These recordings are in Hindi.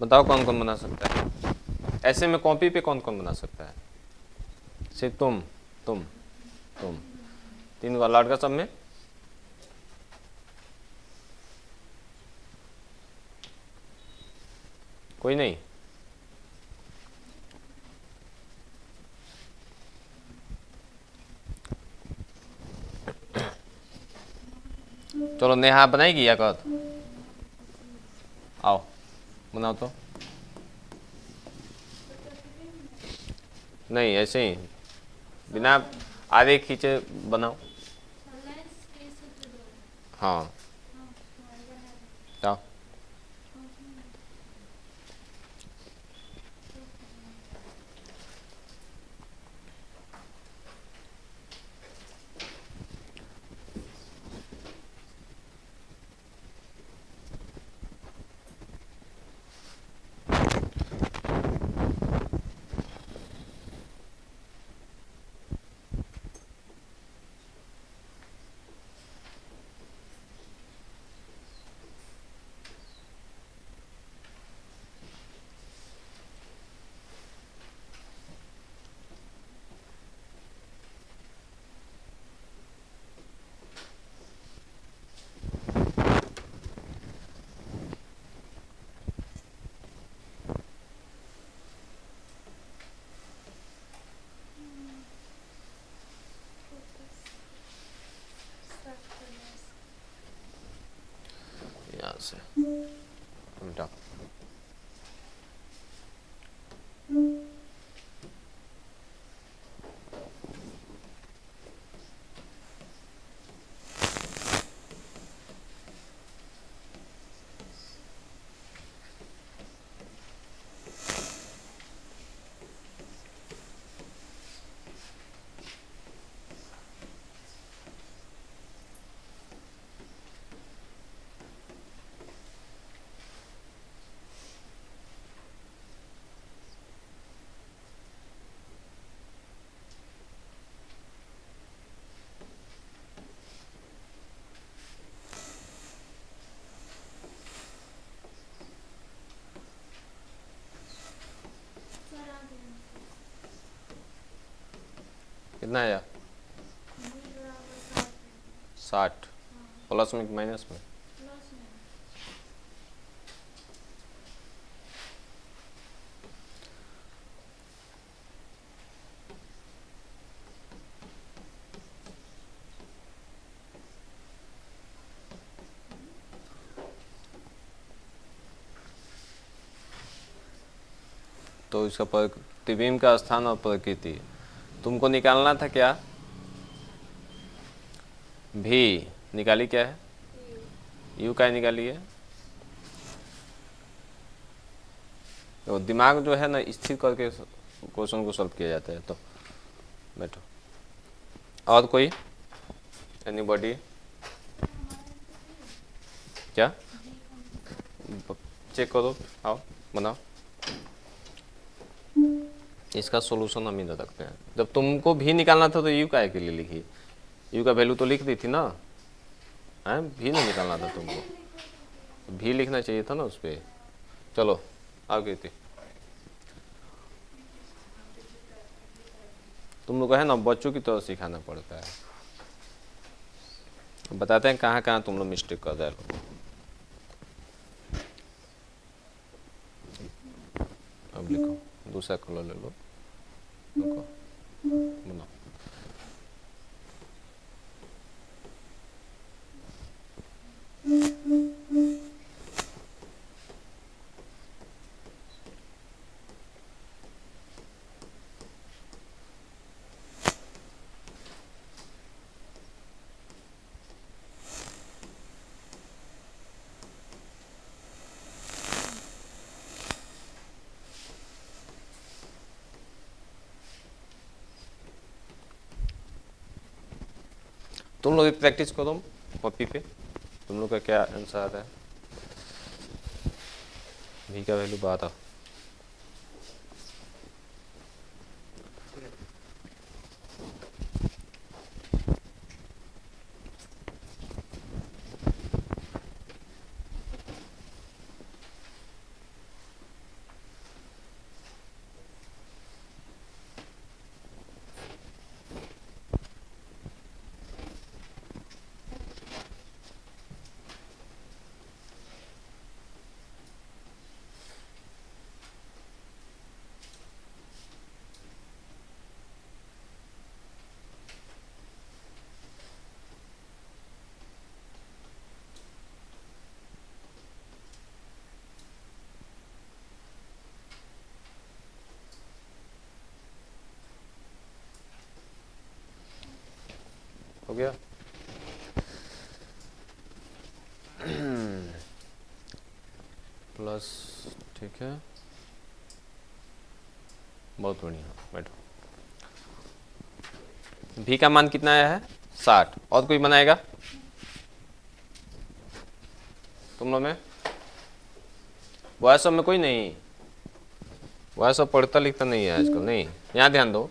बताओ कौन कौन बना सकता है? ऐसे में कॉपी पे कौन कौन बना सकता है? सिर्फ तुम 3 का लॉर्ड का सब में कोई नहीं? चलो नेहा बनाएगी या कद? आओ बनाओ तो। नहीं ऐसे ही बिना आधे खींचे बनाओ। हाँ जाओ। यहाँ से मिटाओ। कितना आया? 60 प्लस में कि माइनस में? तो इसका प्रतिबिंब का स्थान और प्रकृति तुमको निकालना था क्या? भी निकाली क्या है? यू का निकाली है। तो दिमाग जो है ना स्थिर करके क्वेश्चन को सॉल्व किया जाता है। तो बैठो। और कोई एनीबॉडी? क्या चेक करो, आओ बनाओ। इसका सॉल्यूशन हम इधर रखते हैं। जब तुमको भी निकालना था तो यू का के लिए लिखी, यू का वैल्यू तो लिख दी थी ना, है भी नहीं निकालना था तुमको, भी लिखना चाहिए था ना उस पर। चलो आगे थी। तुम लोग को है ना बच्चों की तरह सिखाना पड़ता है। बताते हैं कहाँ कहाँ तुम लोग मिस्टेक कर रहे हो। अब लिखो, दूसरा कलर ले लो, लिखो बनाओ। तुम लोग प्रैक्टिस करो कॉपी पे। तुम लोग का क्या आंसर आ रहा है? भी का वैल्यू 12। हो गया। प्लस, ठीक है, बहुत बढ़िया, बैठो। भी का मान कितना आया है 60। और कोई बनाएगा तुम लोग में? वह सब में कोई नहीं, वह सब पढ़ता लिखता नहीं है आजकल, नहीं। यहाँ ध्यान दो,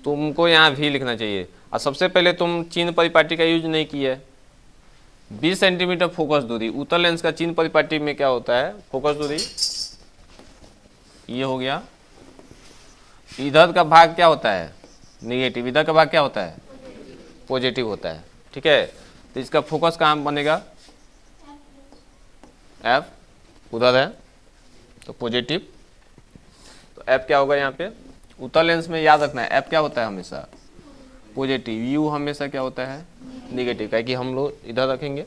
तुमको यहाँ भी लिखना चाहिए। और सबसे पहले तुम चिन्ह परिपाटी का यूज नहीं किया है। 20 सेंटीमीटर फोकस दूरी, उत्तल लेंस का चिन्ह परिपाटी में क्या होता है? फोकस दूरी ये हो गया, इधर का भाग क्या होता है? निगेटिव, इधर का भाग क्या होता है? पॉजिटिव होता है, ठीक है। तो इसका फोकस कहाँ बनेगा? एफ, उधर है तो पॉजिटिव, तो एफ क्या होगा यहाँ पे? उत्तल लेंस में याद रखना है एफ क्या होता है हमेशा? पॉजिटिव। यू हमेशा क्या होता है? निगेटिव, क्या कि हम लोग इधर रखेंगे,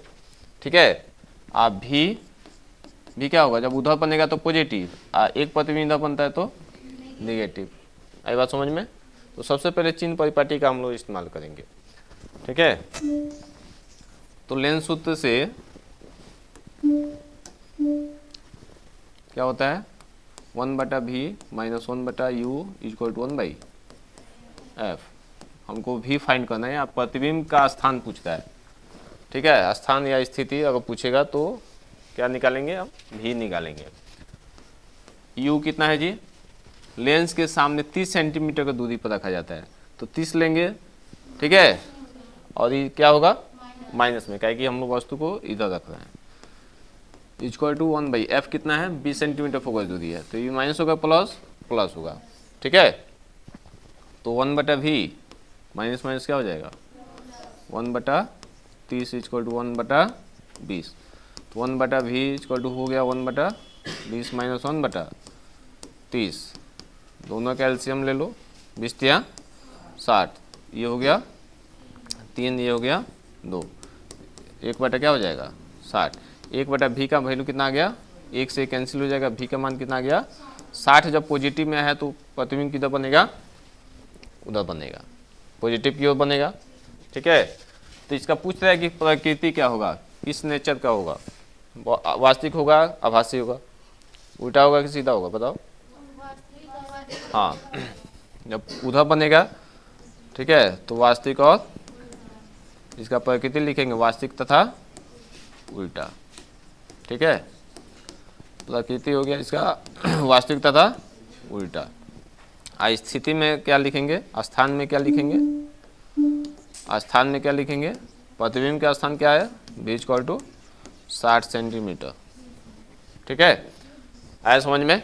ठीक है। आप भी क्या होगा? जब उधर बनेगा तो पॉजिटिव, एक प्रतिबिंब इधर बनता है तो निगेटिव। आई बात समझ में? तो सबसे पहले चिन्ह परिपाटी का हम लोग इस्तेमाल करेंगे, ठीक है। तो लेंस सूत्र से क्या होता है? 1/v minus 1/u equal to 1/f। हमको भी फाइंड करना है, या प्रतिबिंब का स्थान पूछता है, ठीक है। स्थान या स्थिति अगर पूछेगा तो क्या निकालेंगे? हम भी निकालेंगे। u कितना है जी? लेंस के सामने 30 सेंटीमीटर का दूरी पर रखा जाता है, तो 30 लेंगे, ठीक है। और ये क्या होगा? माइनस में, क्या कि हम लोग वस्तु को इधर रख रहे हैं। इक्वल टू 1/f कितना है? 20 सेंटीमीटर फोकस दूरी है, तो ये माइनस होगा प्लस होगा, ठीक है। तो 1/v माइनस माइनस क्या हो जाएगा? 1/30 इक्वल टू 1/20। तो 1/v इक्वल टू हो गया 1/20 माइनस 1/30। दोनों का एलसीएम ले लो, 20 या 60, ये हो गया 3, ये हो गया 2, 1/, क्या हो जाएगा? 60। 1/v का वैल्यू कितना आ गया? 1 से कैंसिल हो जाएगा, v का मान कितना आ गया? 60। जब पॉजिटिव में है तो प्रतिबिंब किधर बनेगा? उधर बनेगा, पॉजिटिव की ओर बनेगा, ठीक है। तो इसका पूछ रहा है कि प्रकृति क्या होगा, किस नेचर का होगा? वास्तविक होगा, आभासी होगा, उल्टा होगा कि सीधा होगा? बताओ। हाँ, जब उधर बनेगा, ठीक है, तो वास्तविक और इसका प्रकृति लिखेंगे वास्तविक तथा उल्टा, ठीक है। प्रकृति हो गया इसका वास्तविक तथा उल्टा। स्थिति में क्या लिखेंगे? स्थान में क्या लिखेंगे? स्थान में क्या लिखेंगे? प्रतिबिंब का स्थान क्या है? v इक्वल टू 60 सेंटीमीटर, ठीक है। आया समझ में?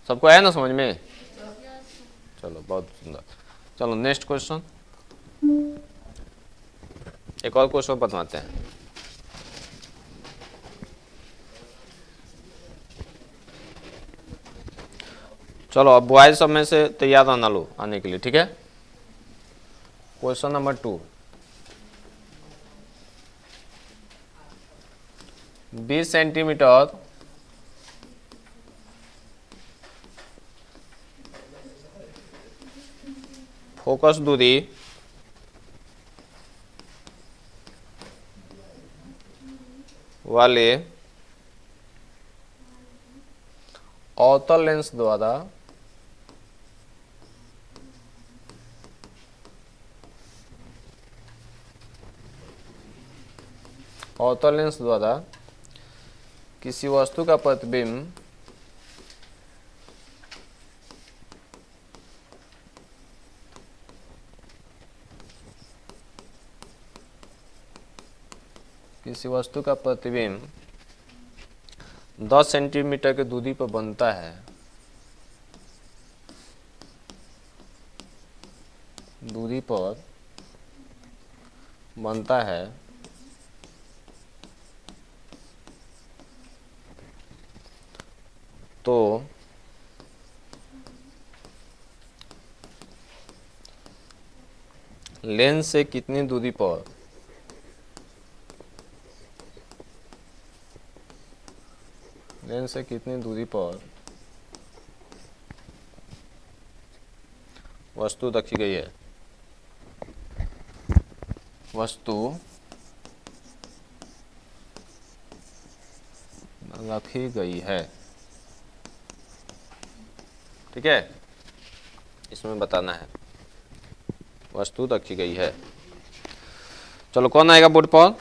सबको आया ना समझ में? चलो बहुत सुंदर। चलो नेक्स्ट क्वेश्चन, एक और क्वेश्चन बताते हैं। चलो अब बॉयज सब में से तैयार रहना लो आने के लिए, ठीक है। क्वेश्चन नंबर 2, 20 सेंटीमीटर फोकस दूरी वाले अवतल लेंस द्वारा किसी वस्तु का प्रतिबिंब किसी वस्तु का प्रतिबिंब 10 सेंटीमीटर की दूरी पर बनता है, तो लेंस से कितनी दूरी पर वस्तु रखी गई है, वस्तु रखी गई है। ठीक है, इसमें बताना है वस्तु रखी गई है। चलो कौन आएगा बोर्ड पर?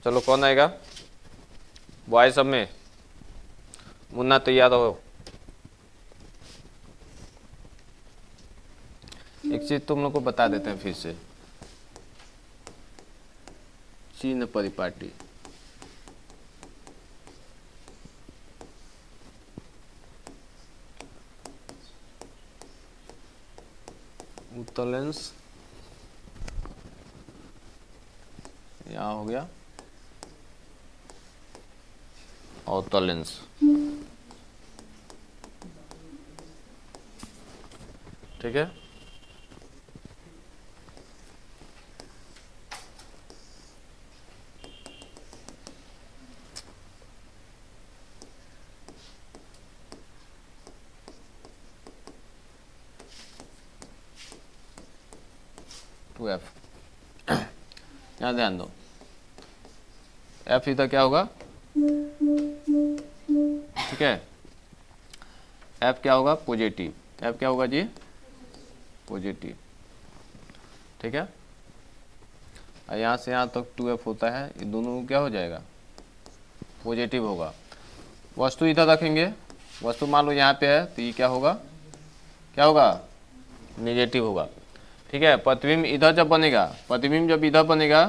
चलो कौन आएगा बॉय सब में? मुन्ना तैयार हो। एक चीज तुम लोग को बता देते हैं फिर से, चिन्ह परिपाटी। उत्तलेंस यहाँ हो गया, अवतलेंस। ठीक है, टू एफ। यहाँ ध्यान दो, एफ इधर क्या होगा? ठीक है, एफ क्या होगा? पॉजिटिव। एफ क्या होगा जी? पॉजिटिव। ठीक है, और यहाँ से यहाँ तक 2f होता है, ये दोनों क्या हो जाएगा? पॉजिटिव होगा। वस्तु इधर रखेंगे, वस्तु मान लो यहाँ पे है, तो ये क्या होगा? क्या होगा? नेगेटिव होगा। ठीक है, प्रतिबिंब इधर जब बनेगा, प्रतिबिंब जब इधर बनेगा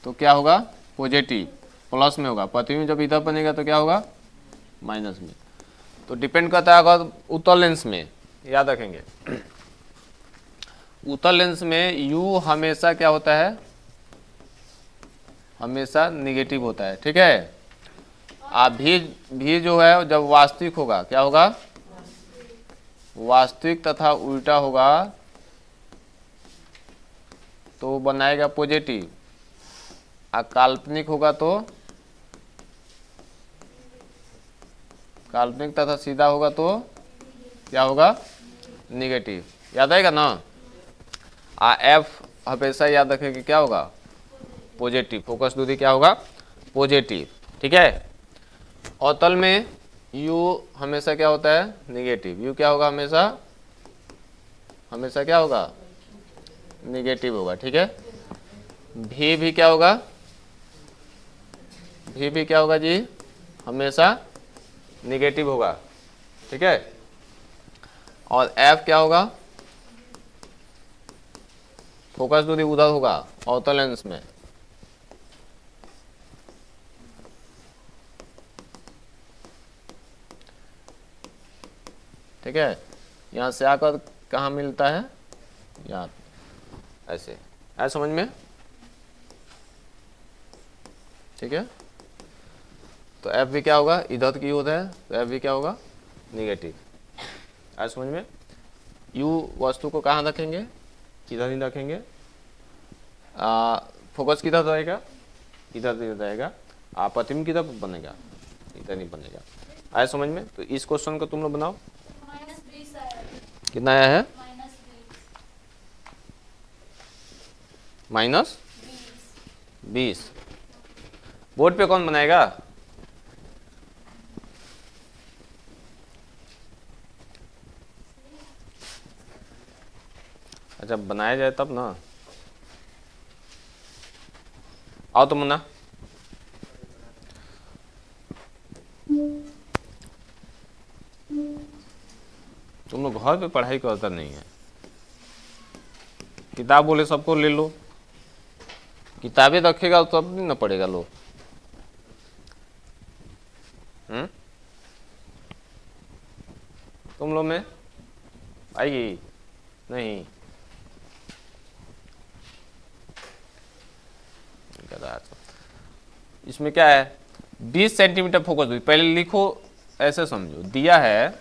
तो क्या होगा? पॉजिटिव, प्लस में होगा। प्रतिबिंब जब इधर बनेगा तो क्या होगा? माइनस में। तो डिपेंड करता है अगर उत्तल लेंस में, याद रखेंगे उत्तल लेंस में u हमेशा क्या होता है? हमेशा निगेटिव होता है। ठीक है, आप भी जो है जब वास्तविक होगा, क्या होगा? वास्तविक तथा उल्टा होगा तो बनाएगा पॉजिटिव, और काल्पनिक होगा तो, काल्पनिक तथा सीधा होगा तो क्या होगा? निगेटिव। याद आएगा ना? एफ हमेशा याद रखेंगे क्या होगा? पॉजिटिव। फोकस दूरी क्या होगा? पॉजिटिव। ठीक है, और तल में यू हमेशा क्या होता है? निगेटिव। यू क्या होगा? हमेशा हमेशा क्या होगा? निगेटिव होगा। ठीक है, भी क्या होगा? भी क्या होगा जी? हमेशा निगेटिव होगा। ठीक है, और एफ क्या होगा? फोकस दूरी उधर होगा अवतल लेंस में। ठीक है, यहां से आकर कहाँ मिलता है? यहाँ ऐसे, ऐसे समझ में? ठीक है, तो एफ भी क्या होगा? इधर की होता है तो एफ भी क्या होगा? निगेटिव। ऐसे समझ में? यू वस्तु को कहाँ रखेंगे? इधर ही रखेंगे। फोकस किधर रहेगा? इधर रहेगा। प्रतिबिंब किधर बनेगा? इधर नहीं बनेगा। आया समझ में? तो इस क्वेश्चन को तुम लोग बनाओ। कितना आया है? -20। बोर्ड पे कौन बनाएगा? अच्छा, बनाया जाए तब ना। आओ तो मुन्ना। तुम लोग घर पे पढ़ाई करता नहीं है। किताब बोले सबको ले लो, किताबें रखेगा तो तब नहीं ना पढ़ेगा लोग। तुम लोग में आएगी नहीं? इसमें क्या है? 20 सेंटीमीटर फोकस दूरी। पहले लिखो, ऐसे समझो, दिया है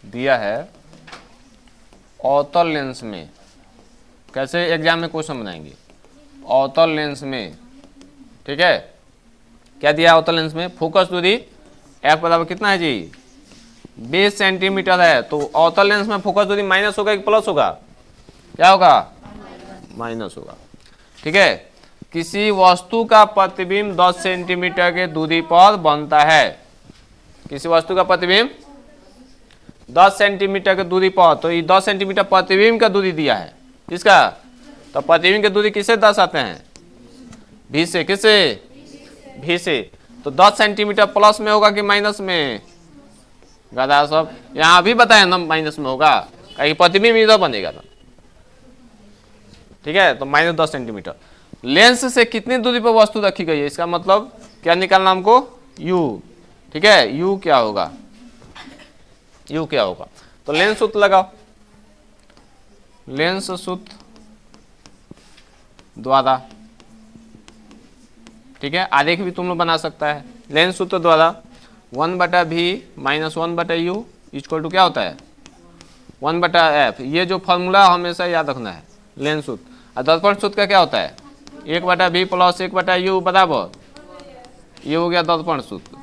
दिया है अवतल लेंस में, कैसे एग्जाम में क्वेश्चन बनाएंगे, अवतल लेंस में, ठीक है। क्या दिया अवतल लेंस में, फोकस दूरी एफ बराबर कितना है जी, 20 सेंटीमीटर है। तो अवतल लेंस में फोकस दूरी माइनस होगा कि प्लस होगा, क्या होगा, माइनस होगा, ठीक है। किसी वस्तु का प्रतिबिंब 10 सेंटीमीटर के दूरी पर बनता है, किसी वस्तु का प्रतिबिंब 10 सेंटीमीटर की दूरी पर, तो ये 10 सेंटीमीटर प्रतिबिंब का दूरी दिया है, किसका, तो प्रतिबिंब की दूरी किससे दर्शाते हैं, भी से, किससे, भी से। तो 10 सेंटीमीटर प्लस में होगा कि माइनस में, गदा सब यहाँ भी बताया ना माइनस में होगा, कहीं प्रतिबिंब इधर बनेगा ना, ठीक है। तो -10 सेंटीमीटर। लेंस से कितनी दूरी पर वस्तु रखी गई है, इसका मतलब क्या निकालना हमको, u, ठीक है। u क्या होगा, u क्या होगा, तो लेंस सूत्र लगाओ, लेंस सूत्र द्वारा, ठीक है। आरेख भी तुम लोग बना सकता है। लेंस सूत्र द्वारा 1/v minus 1/u equal to क्या होता है, 1/f। ये जो फॉर्मूला हमेशा याद रखना है, लेंस सूत्र। और दर्पण सूत्र का क्या होता है, 1/v प्लस 1/u बराबर, ये हो गया दर्पण सूत्र,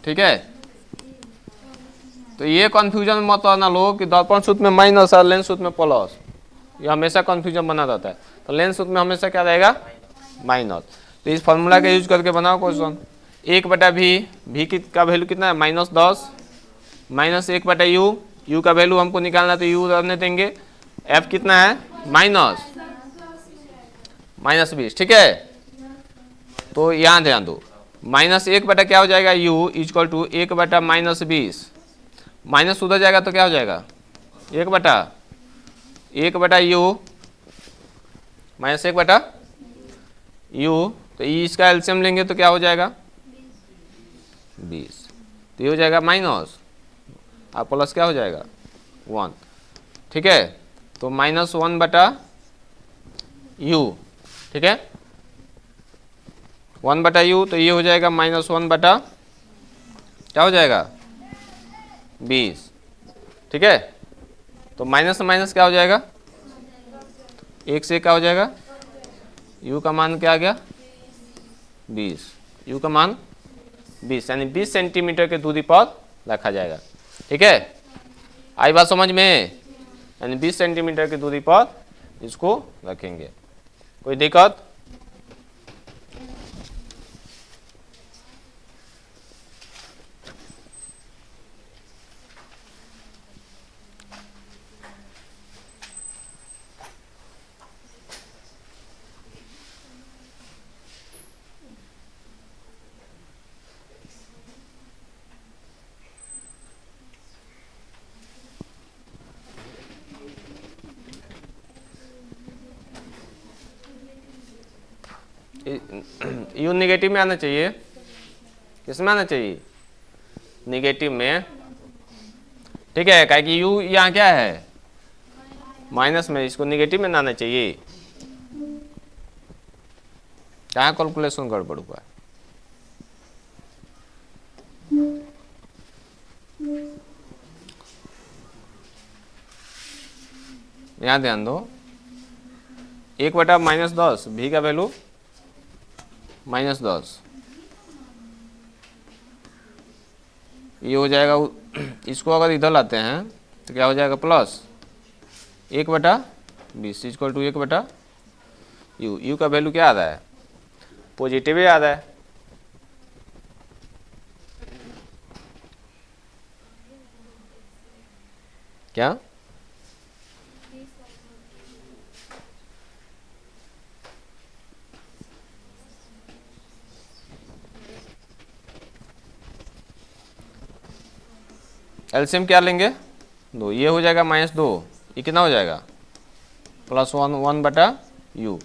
ठीक है। तो ये कंफ्यूजन मत आना लो कि दर्पण सूत्र में माइनस और लेंस सूत्र में प्लस, ये हमेशा कंफ्यूजन बना रहता है। तो लेंस सूत्र में हमेशा क्या रहेगा, माइनस। तो इस फॉर्मूला का यूज करके बनाओ क्वेश्चन। 1/v, v का वैल्यू कितना है, -10, माइनस 1/u, u का वैल्यू हमको निकालना, तो u रहने देंगे, f कितना है, -20, ठीक है। तो यहाँ ध्यान दो, -1 क्या हो जाएगा, u इक्वल टू 1/-20, माइनस उधर जाएगा तो क्या हो जाएगा, 1/u -1/u। तो इसका एलसीएम लेंगे तो क्या हो जाएगा, 20। तो ये हो जाएगा माइनस और प्लस क्या हो जाएगा, 1, ठीक है। तो -1/u, ठीक है, 1/u। तो ये हो जाएगा -1/ क्या हो जाएगा, 20, ठीक है। तो माइनस से माइनस क्या हो जाएगा, 1 से क्या हो जाएगा, u का मान क्या आ गया, 20, u का मान 20, यानी 20 सेंटीमीटर की दूरी पर रखा जाएगा, ठीक है। आई बात समझ में, यानी 20 सेंटीमीटर की दूरी पर इसको रखेंगे, कोई दिक्कत, यू निगेटिव में आना चाहिए, किस में आना चाहिए, निगेटिव में, ठीक है। क्या कि यू यहाँ क्या है, माइनस में, इसको निगेटिव में आना चाहिए, क्या कैलकुलेशन गड़बड़ हुआ है, यहाँ ध्यान दो, 1/-10, भी का वैल्यू -10, ये हो जाएगा। इसको अगर इधर लाते हैं तो क्या हो जाएगा, plus 1/20 equal to 1/u, u का वैल्यू क्या आ रहा है, पॉजिटिव ही आ रहा है, क्या, एलसीएम क्या लेंगे, 2, ये हो जाएगा -2, ये कितना हो जाएगा, +1 1/u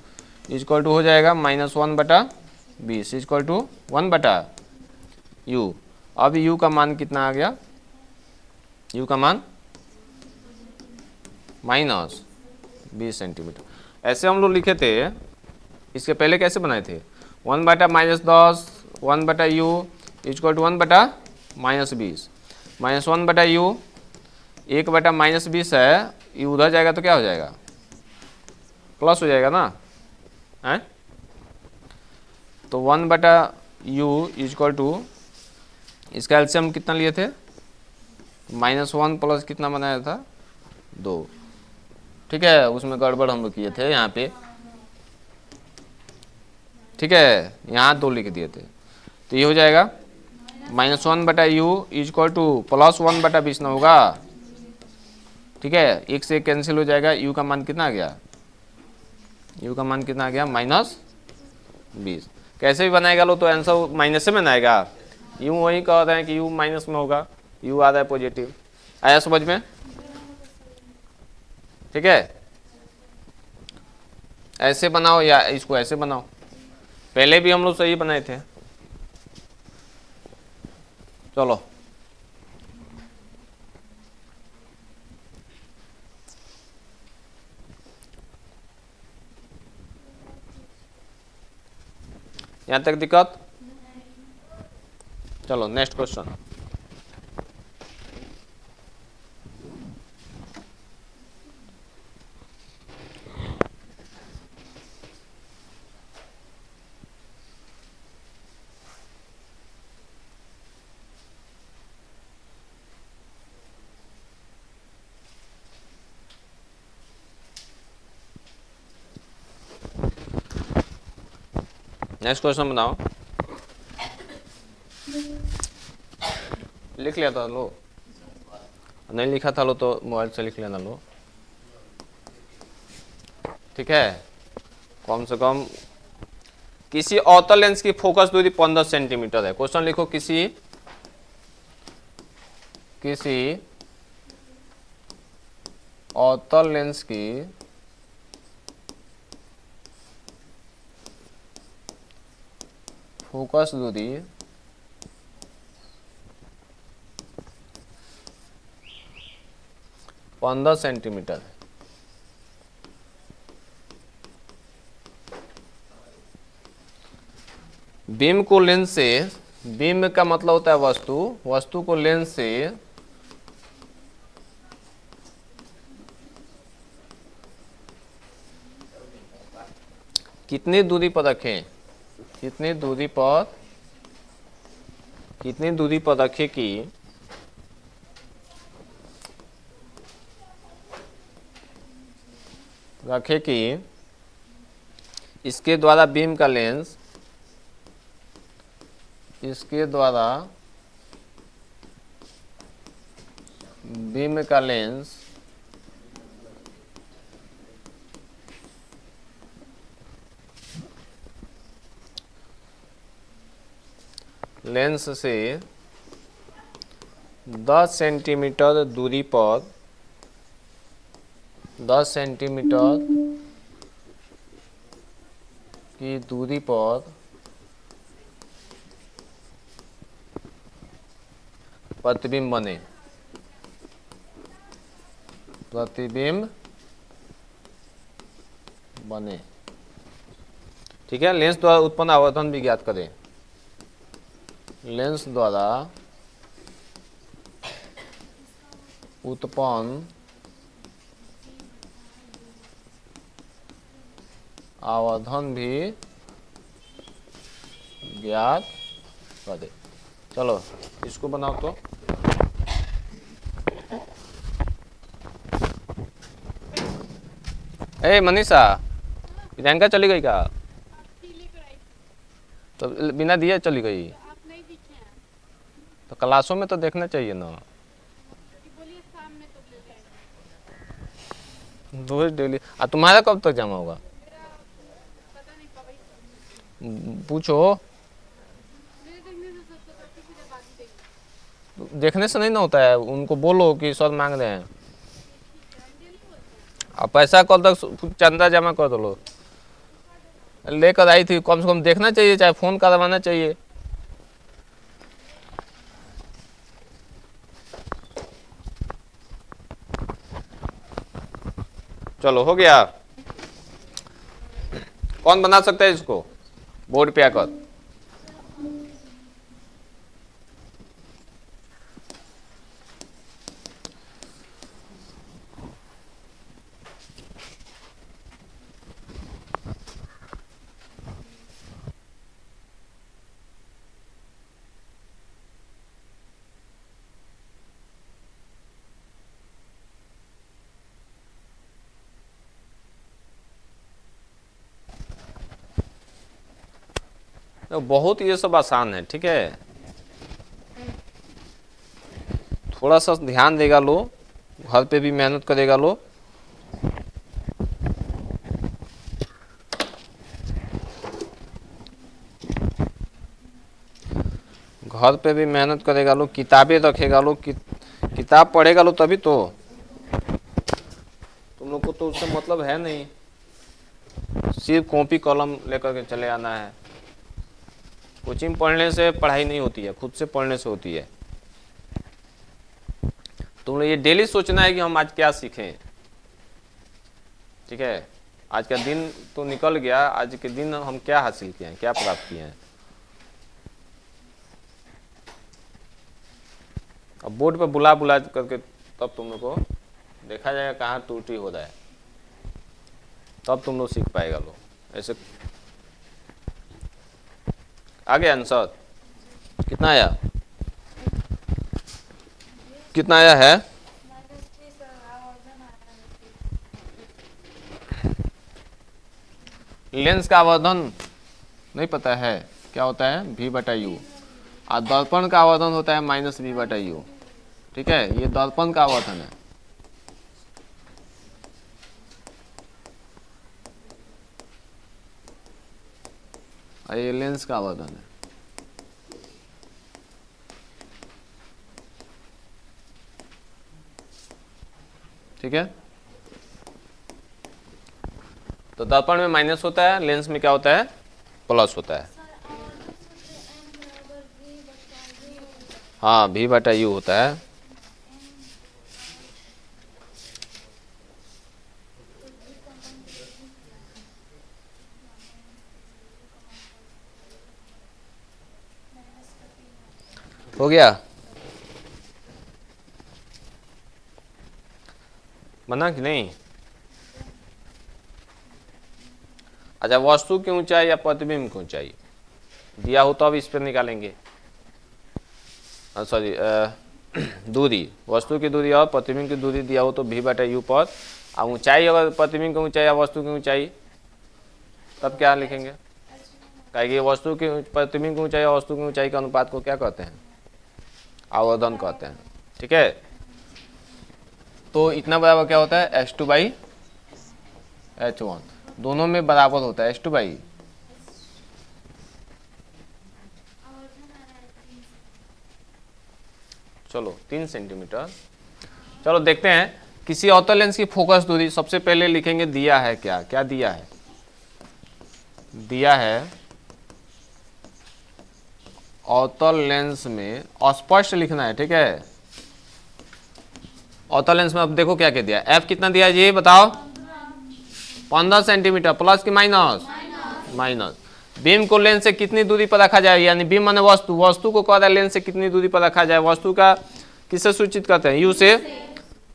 इक्वल टू हो जाएगा -1/20 इक्वल टू 1/u। अब u का मान कितना आ गया, u का मान -20 सेंटीमीटर। ऐसे हम लोग लिखे थे, इसके पहले कैसे बनाए थे, 1/-10 1/u इक्वल टू 1/-20। -1/u, 1/-20 है, ये उधर जाएगा तो क्या हो जाएगा, प्लस हो जाएगा ना, है? तो 1/u इक्वल टू, इसका एलसीएम कितना लिए थे, -1 प्लस कितना बनाया था, 2। ठीक है, उसमें गड़बड़ हम लोग किए थे यहाँ पे, ठीक है, यहाँ 2 लिख दिए थे, तो ये हो जाएगा -1/u इक्वल टू +1/20 ना होगा, ठीक है, एक से एक कैंसिल हो जाएगा, u का मान कितना आ गया, u का मान कितना आ गया, -20। कैसे भी बनाएगा लो तो आंसर माइनस से बनाएगा, यूं वही कह रहे हैं कि u माइनस में होगा, u आ रहा है पॉजिटिव, आया समझ में, ठीक है, ऐसे बनाओ या इसको ऐसे बनाओ, पहले भी हम लोग सही बनाए थे। चलो यहाँ तक दिक्कत, चलो नेक्स्ट क्वेश्चन। नेक्स्ट क्वेश्चन बनाओ, लिख लिया था लो, नहीं लिखा था लो तो मोबाइल से लिख लेना लो, ठीक है, कम से कम किसी अवतल लेंस की फोकस दूरी 15 सेंटीमीटर है। क्वेश्चन लिखो, किसी अवतल लेंस की फोकस दूरी 15 सेंटीमीटर है। बीम को लेंस से, बीम का मतलब होता है वस्तु, वस्तु को लेंस से कितनी दूरी पर रखें, कितनी दूरी पर रखें कि इसके द्वारा बीम का लेंस, इसके द्वारा बीम का लेंस से 10 सेंटीमीटर दूरी पर, 10 सेंटीमीटर की दूरी पर प्रतिबिंब बने, प्रतिबिंब बने, ठीक है। लेंस द्वारा उत्पन्न आवर्धन भी ज्ञात करें, लेंस द्वारा उत्पन्न आवर्धन भी ज्ञात करें। चलो इसको बनाओ तो, ए मनीषा, प्रियंका चली गई क्या? तो बिना दिए चली गई? तो क्लासों में तो देखना चाहिए ना, रोज डेली। तुम्हारा कब तक जमा होगा? पूछो, देखने से नहीं ना होता है, उनको बोलो कि सर मांग रहे हैं, अब पैसा कल तक चंदा जमा कर दो, लेकर आई थी, कम से कम देखना चाहिए, चाहे फोन करवाना चाहिए। चलो हो गया, कौन बना सकता है इसको बोर्ड पे आकर? तो बहुत ये सब आसान है, ठीक है। थोड़ा सा ध्यान देगा लो, घर पे भी मेहनत करेगा लो। घर पे भी मेहनत करेगा लो, किताबें रखेगा लो, किताब पढ़ेगा लो, तभी तो। तुम लोग को तो उससे मतलब है नहीं, सिर्फ कॉपी कलम लेकर के चले आना है। कोचिंग पढ़ने से पढ़ाई नहीं होती है, खुद से पढ़ने से होती है। तुम लोग ये डेली सोचना है कि हम आज क्या सीखें, ठीक है। आज का दिन तो निकल गया, आज के दिन हम क्या हासिल किए हैं, क्या प्राप्त किए हैं। अब बोर्ड पे बुला बुला करके तब तुम लोग को देखा जाएगा कहाँ त्रुटि हो रहा है, तब तुम लोग सीख पाएगा लो। ऐसे आगे आंसर कितना आया, कितना आया है? लेंस का आवर्धन नहीं पता है क्या होता है? v/u। और दर्पण का आवर्धन होता है -v/u, ठीक है। ये दर्पण का आवर्धन है। और ये लेंस का आवर्धन है, ठीक है। तो दर्पण में माइनस होता है, लेंस में क्या होता है? प्लस होता है। हाँ, v/u होता है। हो गया? बना कि नहीं? अच्छा, वस्तु की ऊंचाई या प्रतिबिंब की ऊंचाई दिया हो तो अब इस पर निकालेंगे। सॉरी, दूरी, वस्तु की दूरी और प्रतिबिंब की दूरी दिया हो तो v/u पर, और ऊंचाई अगर प्रतिबिंब की ऊंचाई या वस्तु की ऊंचाई, तब क्या लिखेंगे? कहेंगे वस्तु की प्रतिबिंब की ऊंचाई और वस्तु की ऊंचाई के अनुपात को क्या कहते हैं? आवर्धन कहते हैं, ठीक है। तो इतना बराबर क्या होता है? h2/h1, दोनों में बराबर होता है h2/। चलो 3 सेंटीमीटर। चलो देखते हैं किसी अवतल लेंस की फोकस दूरी। सबसे पहले लिखेंगे दिया है क्या, क्या दिया है? दिया है अवतल लेंस में, अस्पष्ट लिखना है, ठीक है। अवतल लेंस में अब देखो क्या कह दिया, एफ कितना दिया है ये बताओ? 15 सेंटीमीटर, प्लस की माइनस? माइनस। बीम को लेंस से कितनी दूरी पर रखा जाए, यानी बीम माने वस्तु, वस्तु को कह रहा है लेंस से कितनी दूरी पर रखा जाए। वस्तु का किससे सूचित करते हैं? यू से।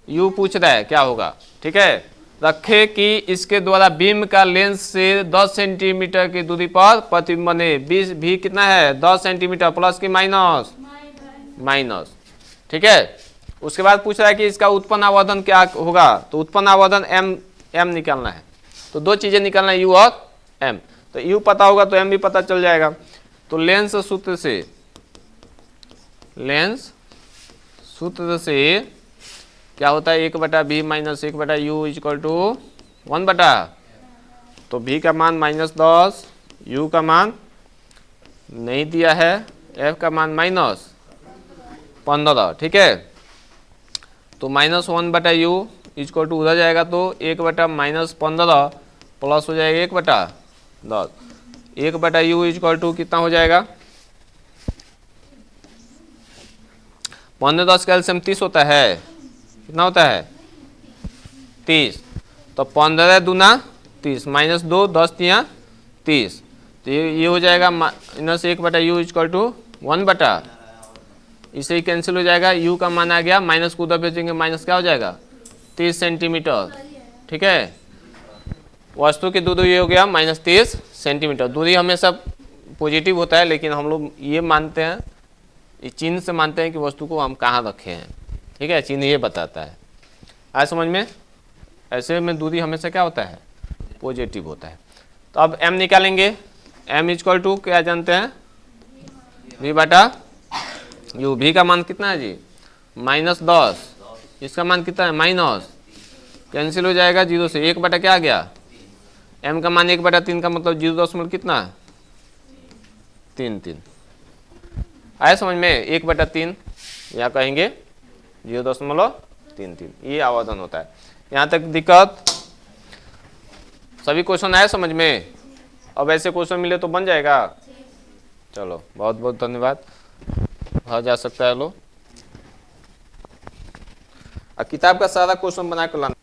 यू पूछ रहा है क्या होगा, ठीक है। रखे कि इसके द्वारा बीम का लेंस से 10 सेंटीमीटर की दूरी पर प्रतिबिंब बने। भी कितना है? 10 सेंटीमीटर, प्लस की माइनस? माइनस, ठीक है। उसके बाद पूछ रहा है कि इसका उत्पन्न आवर्धन क्या होगा, तो उत्पन्न आवर्धन m निकालना है। तो दो चीजें निकालना है, u और m। तो u पता होगा तो m भी पता चल जाएगा। तो लेंस सूत्र से, लेंस सूत्र से क्या होता है? 1/v minus 1/u equal to 1/। तो v का मान -10, u का मान नहीं दिया है, f का मान -15, ठीक है। तो -1/u इक्वल टू उधर जाएगा तो 1/-15 प्लस हो जाएगा 1/10। 1/u इक्वल टू कितना हो जाएगा? 15-10 का एलसीएम 30 होता है। कितना होता है? 30। तो 15 दूना 30, -2, 10 30। तो ये हो जाएगा -1/u इक्वल टू 1/। इसे ही कैंसिल हो जाएगा, u का मान आ गया, माइनस को उधर भेजेंगे, माइनस क्या हो जाएगा? 30 सेंटीमीटर, ठीक है। वस्तु की दूरी ये हो गया -30 सेंटीमीटर। दूरी हमेशा पॉजिटिव होता है, लेकिन हम लोग ये मानते हैं, इस चिन्ह से मानते हैं कि वस्तु को हम कहाँ रखे हैं, ठीक है। चिन्ह ये बताता है। आज समझ में? ऐसे में दूरी हमेशा क्या होता है? पॉजिटिव होता है। तो अब m निकालेंगे। m इक्वल टू क्या जानते हैं, v बटा u। v का मान कितना है जी, -10, इसका मान कितना है माइनस, कैंसिल हो जाएगा 0 से, 1 बटा क्या आ गया, m का मान 1/3 का मतलब 0 कितना, 3 आया समझ में, 1/3 या कहेंगे 0.33, ये आवर्धन होता है। यहाँ तक दिक्कत, सभी क्वेश्चन आए समझ में, अब ऐसे क्वेश्चन मिले तो बन जाएगा। चलो बहुत बहुत धन्यवाद, घर जा सकता है लो, किताब का सारा क्वेश्चन बना कर लाना।